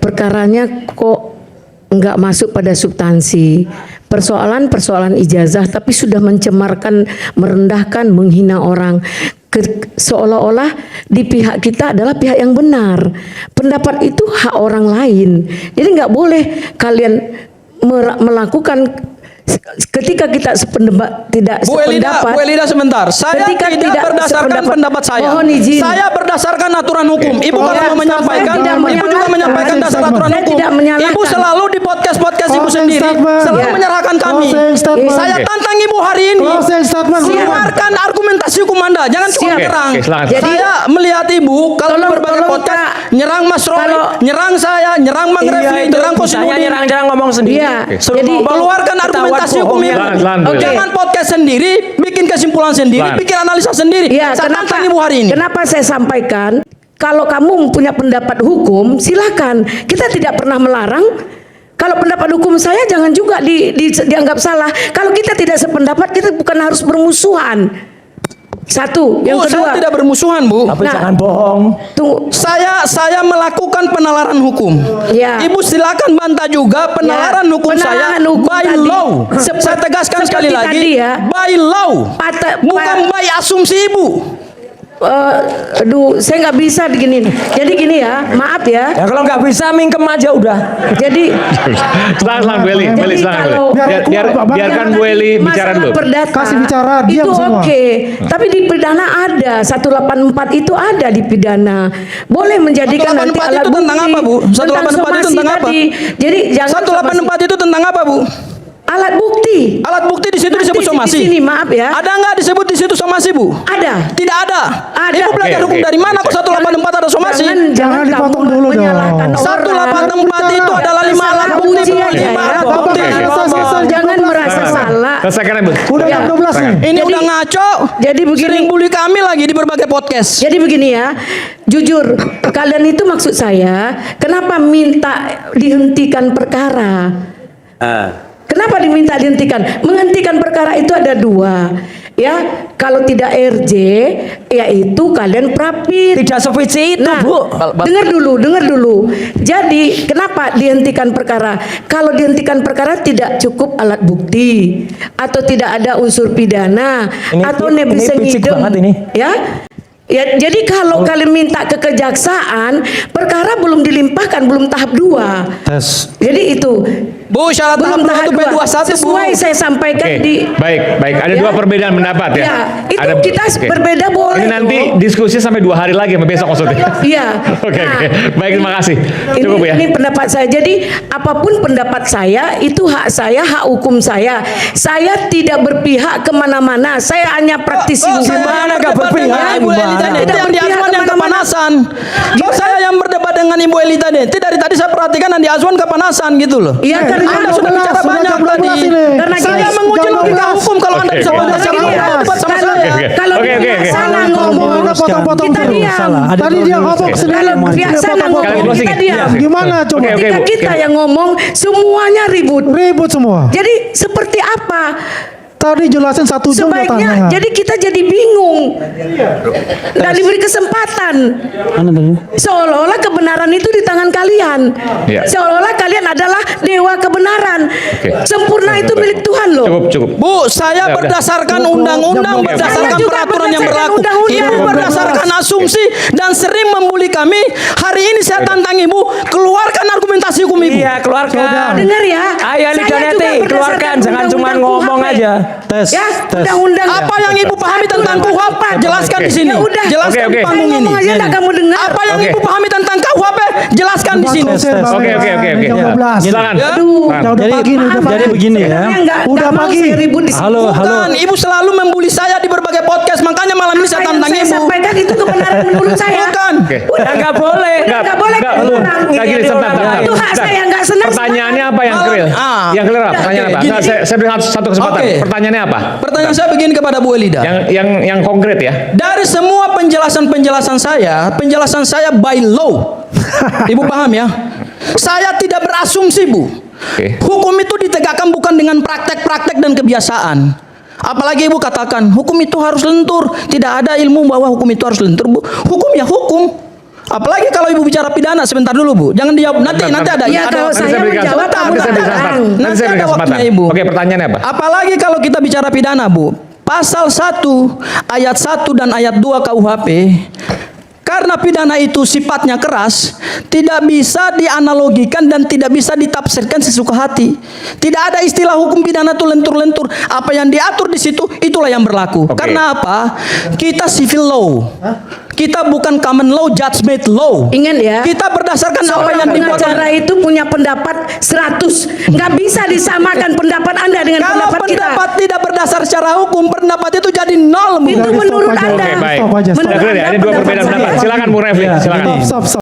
perkaranya kok nggak masuk pada substansi. Persoalan ijazah tapi sudah mencemarkan, merendahkan, menghina orang. Seolah-olah di pihak kita adalah pihak yang benar. Pendapat itu hak orang lain. Jadi nggak boleh kalian melakukan ketika kita tidak sependapat. Bu Elida sebentar. Saya tidak berdasarkan pendapat saya. Mohon izin. Saya berdasarkan aturan hukum. Ibu kalau mau menyampaikan, Ibu juga menyampaikan dasar aturan hukum. Ibu selalu di podcast Ibu sendiri selalu menyerahkan kami. Saya tantang Ibu hari ini. Keluarkan argumentasi hukum Anda. Jangan cuma nyerang. Saya melihat Ibu kalau di berbagai podcast nyerang Mas Roy, nyerang saya, nyerang Bang Refli, nyerang Kosimudi. Saya nyerang ngomong sendiri. Jadi keluarkan argumentasi hukum Ibu. Jangan podcast sendiri, bikin kesimpulan sendiri, bikin analisa sendiri. Saya tantang Ibu hari ini. Kenapa saya sampaikan? Kalau kamu punya pendapat hukum, silakan. Kita tidak pernah melarang. Kalau pendapat hukum saya jangan juga dianggap salah. Kalau kita tidak sependapat, kita bukan harus bermusuhan. Satu, yang kedua. Saya tidak bermusuhan, Bu. Tapi jangan bohong. Saya melakukan penalaran hukum. Ya. Ibu silakan bantah juga penalaran hukum saya by law. Saya tegaskan sekali lagi, by law. Bukan by asumsi Ibu. Aduh, saya nggak bisa begini. Jadi gini ya, maaf ya. Ya kalau nggak bisa mingkem aja udah. Jadi silakan Bu Eli, biarkan Bu Eli bicara dulu. Kasih bicara, itu diam semua. Oke. Tapi di pidana ada 184 itu ada di pidana. Boleh menjadikan nanti alat bukti. Tentang apa, Bu? 184 itu tentang apa? Jadi jangan 184 itu tentang apa, Bu? alat bukti. Alat bukti di situ disebut somasi. Di sini maaf ya. Ada nggak disebut di situ somasi, Bu? Ada. Tidak ada. Ada. Ibu belajar hukum dari mana kok 184 ada somasi? Jangan dipotong dulu dong. 184 itu adalah 5 alat bukti, Bu. 5 alat bukti. Jangan merasa salah. Selesaikan, Bu. Udah jam 12 nih. Ini udah ngaco. Jadi begini. Sering bully kami lagi di berbagai podcast. Jadi begini ya, jujur, kalian itu maksud saya, kenapa minta dihentikan perkara? Kenapa diminta dihentikan? Menghentikan perkara itu ada dua, ya. Kalau tidak RJ, yaitu kalian prapit. Tidak sevisi itu, Nah, Bu. dengar dulu. Jadi, kenapa dihentikan perkara? Kalau dihentikan perkara tidak cukup alat bukti, atau tidak ada unsur pidana, atau nebis ngidem, ya. Ya, jadi kalau kalian minta ke kejaksaan, perkara belum dilimpahkan, belum tahap 2. Jadi itu. Bu, syarat Belum tahap 2 itu B21, Bu. Sesuai saya sampaikan di. Baik. Ada dua perbedaan pendapat ya. Ya, itu Ada, kita berbeda boleh. Ini nanti diskusi sampai 2 hari lagi, sampai besok maksudnya. Iya. Oke. Baik, terima kasih. Cukup ya. Ini pendapat saya. Jadi apapun pendapat saya itu hak saya, hak hukum saya. Saya tidak berpihak kemana-mana. Saya hanya praktisi hukum. Gimana gak berpihak, Ibu Elita Deti yang di Azwan yang kepanasan. Kalau saya yang berdebat dengan Ibu Elita Deti dari tadi saya perhatikan yang di Azwan kepanasan gitu loh. Iya, karena Anda sudah bicara banyak tadi. Karena Saya menguji logika hukum kalau Anda bisa debat sama saya. Kalau pihak sana ngomong, Potong-potong kita dulu. diam. Tadi dia ngomong sendiri. Kalau pihak sana ngomong, kita diam. Gimana coba? Ketika kita yang ngomong, semuanya ribut. Ribut semua. Jadi seperti apa? Tadi jelasin 1 jam Sebaiknya tanya. jadi kita jadi bingung. Nggak diberi kesempatan. Seolah-olah kebenaran itu di tangan kalian. Ya. Seolah-olah kalian adalah dewa kebenaran. Sempurna itu milik Tuhan loh. Cukup. Bu, saya berdasarkan undang-undang, berdasarkan Saya juga peraturan yang berdasarkan berlaku. undang-undang. Ibu berdasarkan asumsi dan sering membuli kami. Hari ini saya tantang Ibu, keluarkan argumentasi hukum Ibu. Iya, keluarkan. Dengar ya. Ayo Saya Lidaneti, juga keluarkan, berdasarkan jangan cuma undang-undang ngomong KUHP. aja. Ya, undang-undang. Apa yang Ibu pahami tentang KUHP? Jelaskan di sini. Ya udah. Jelaskan di Oke. panggung Saya ini. ngomong aja enggak kamu dengar. Apa yang Ibu pahami tentang KUHP? Jelaskan di sini. Oke. Jam 12. Silakan. Aduh. Udah pagi nih, udah Jadi pagi. begini ya. Udah pagi. Ribut di sini. Halo. Bukan, Ibu selalu membuli saya di berbagai podcast, makanya malam ini saya Apa yang tantang saya Ibu. sampaikan itu kebenaran menurut saya. Bukan. Udah Nggak boleh. Nggak boleh kurang. Gini, sebentar. Itu hak saya nggak senang. Pertanyaannya apa yang clear? Yang clear apa? Pertanyaan apa? Gini. Saya beri satu kesempatan. Oke. Pertanyaannya apa? Pertanyaan saya begini kepada Bu Elida. Yang konkret ya. Dari semua penjelasan saya by law. Ibu paham ya? Saya tidak berasumsi, Bu. Oke. Hukum itu ditegakkan bukan dengan praktek-praktek dan kebiasaan. Apalagi Ibu katakan hukum itu harus lentur. Tidak ada ilmu bahwa hukum itu harus lentur, Bu. Hukum ya hukum. Apalagi kalau Ibu bicara pidana, sebentar dulu Bu. Jangan dijawab nanti ada. Ya, kalau saya menjawab, kamu Nanti saya beri sekarang. kesempatan. Nanti Nanti saya beri ada kesempatan. waktunya, Ibu. Oke, pertanyaannya apa? Apalagi kalau kita bicara pidana, Bu. Pasal 1 ayat 1 dan ayat 2 KUHP, karena pidana itu sifatnya keras, tidak bisa dianalogikan dan tidak bisa ditafsirkan sesuka hati. Tidak ada istilah hukum pidana itu lentur-lentur. Apa yang diatur di situ itulah yang berlaku. Oke. Karena apa? Kita civil law. Kita bukan common law, judgment law. Ingat ya. Kita berdasarkan apa Seorang yang dibuat. pengacara itu punya pendapat 100. Nggak bisa disamakan pendapat Anda dengan Kalau pendapat kita. pendapat tidak berdasar secara hukum, pendapat itu jadi nol. Bu. Itu menurut Stop aja. Anda. Oke, baik. Stop aja, stop. Sudah clear ya, ini dua pendapat perbedaan saya. pendapat. Silakan Bung Refli, silakan. Stop.